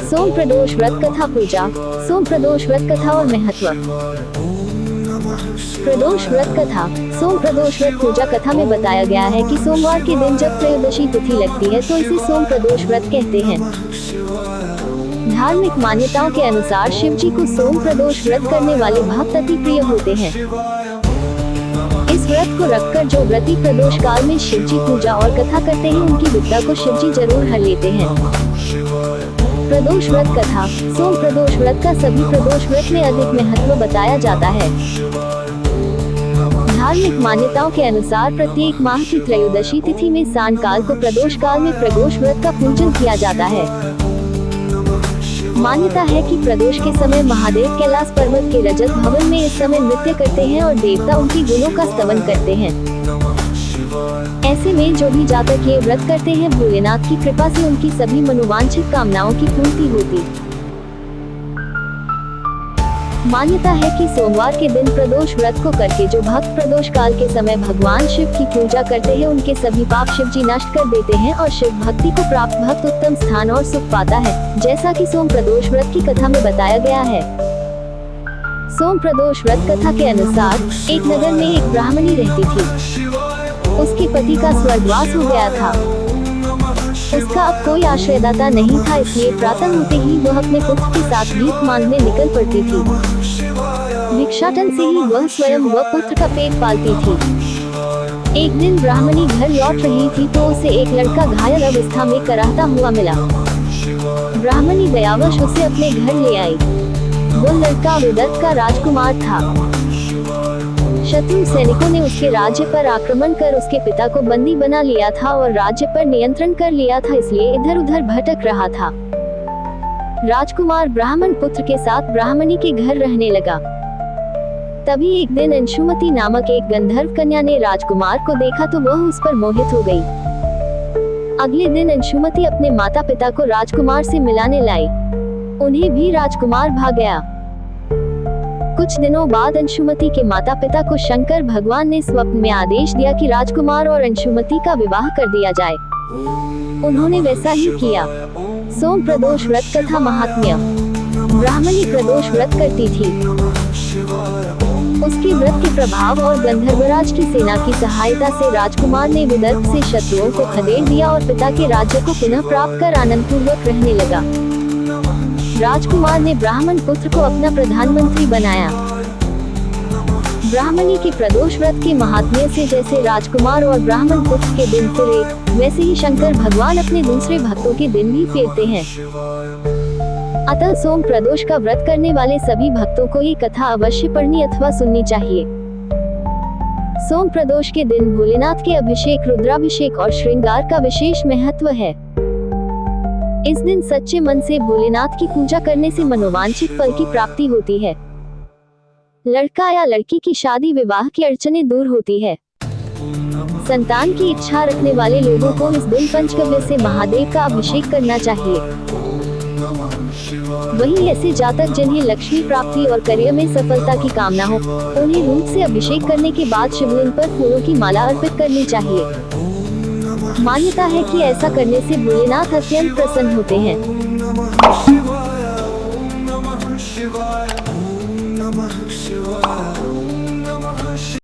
सोम प्रदोष व्रत कथा पूजा। सोम प्रदोष व्रत कथा और महत्व। प्रदोष व्रत कथा। सोम प्रदोष व्रत पूजा कथा में बताया गया है कि सोमवार के दिन जब त्रयोदशी तिथि लगती है तो इसे सोम प्रदोष व्रत कहते हैं। धार्मिक मान्यताओं के अनुसार शिव जी को सोम प्रदोष व्रत करने वाले भक्त अति प्रिय होते हैं। इस व्रत को रखकर जो व्रती प्रदोष काल में शिव जी पूजा और कथा करते हैं उनकी विपदा को शिव जी जरूर हर लेते हैं। प्रदोष व्रत कथा। सोम प्रदोष व्रत का सभी प्रदोष व्रत में अधिक महत्व बताया जाता है। धार्मिक मान्यताओं के अनुसार प्रत्येक माह की त्रयोदशी तिथि में सान काल को प्रदोष काल में प्रदोष व्रत का पूजन किया जाता है। मान्यता है कि प्रदोष के समय महादेव कैलाश पर्वत के रजत भवन में इस समय नृत्य करते हैं और देवता उनके गुणों का स्तवन करते हैं। ऐसे में जो भी जातक ये व्रत करते हैं भोलेनाथ की कृपा से उनकी सभी मनोवांछित कामनाओं की पूर्ति होती। मान्यता है कि सोमवार के दिन प्रदोष व्रत को करके जो भक्त प्रदोष काल के समय भगवान शिव की पूजा करते हैं उनके सभी पाप शिव जी नष्ट कर देते हैं और शिव भक्ति को प्राप्त भक्त उत्तम स्थान और सुख पाता है, जैसा कि सोम प्रदोष व्रत की कथा में बताया गया है। सोम प्रदोष व्रत कथा के अनुसार एक नगर में एक ब्राह्मणी रहती थी। उसके पति का स्वर्गवास हो गया था। उसका अब कोई आश्रयदाता नहीं था, इसलिए प्रातः होते ही वह अपने पुत्र के साथ भीख मांगने निकल पड़ती थी। भिक्षाटन से ही वह स्वयं व पुत्र का पेट पालती थी। एक दिन ब्राह्मणी घर लौट रही थी तो उसे एक लड़का घायल अवस्था में कराहता हुआ मिला। ब्राह्मणी दयावश उसे अपने घर ले आई। वो लड़का विदर्भ का राजकुमार था। शत्रु सैनिकों ने उसके राज्य पर आक्रमण कर उसके पिता को बंदी बना लिया था और राज्य पर नियंत्रण कर लिया था, इसलिए इधर उधर भटक रहा था। राजकुमार ब्राह्मण पुत्र के साथ ब्राह्मणी के घर रहने लगा। तभी एक दिन अंशुमति नामक एक गंधर्व कन्या ने राजकुमार को देखा तो वह उस पर मोहित हो गई। अगले दिन अंशुमति अपने माता पिता को राजकुमार से मिलाने लाई। उन्हें भी राजकुमार भाग गया। कुछ दिनों बाद अंशुमति के माता पिता को शंकर भगवान ने स्वप्न में आदेश दिया कि राजकुमार और अंशुमति का विवाह कर दिया जाए। उन्होंने वैसा ही किया। सोम प्रदोष व्रत कथा महात्म्य। ब्राह्मणी प्रदोष व्रत करती थी। उसके व्रत के प्रभाव और गंधर्वराज की सेना की सहायता से राजकुमार ने विदर्भ से शत्रुओं को खदेड़ दिया और पिता के राज्य को पुनः प्राप्त कर आनंद पूर्वक रहने लगा। राजकुमार ने ब्राह्मण पुत्र को अपना प्रधानमंत्री बनाया। ब्राह्मणी के प्रदोष व्रत के महात्म्य से जैसे राजकुमार और ब्राह्मण पुत्र के दिन फिरे, वैसे ही शंकर भगवान अपने दूसरे भक्तों के दिन भी फेरते हैं। अतः सोम प्रदोष का व्रत करने वाले सभी भक्तों को ये कथा अवश्य पढ़नी अथवा सुननी चाहिए। सोम प्रदोष के दिन भोलेनाथ के अभिषेक, रुद्राभिषेक और श्रृंगार का विशेष महत्व है। इस दिन सच्चे मन से भोलेनाथ की पूजा करने से मनोवांछित फल की प्राप्ति होती है। लड़का या लड़की की शादी विवाह की अड़चनें दूर होती है। संतान की इच्छा रखने वाले लोगों को इस दिन पंचगव्य से महादेव का अभिषेक करना चाहिए। वहीं ऐसे जातक जिन्हें लक्ष्मी प्राप्ति और करियर में सफलता की कामना हो, उन्हें दूध से अभिषेक करने के बाद शिवलिंग पर फूलों की माला अर्पित करनी चाहिए। मान्यता है कि ऐसा करने से भोलेनाथ अत्यंत प्रसन्न होते हैं। नमः शिवाय।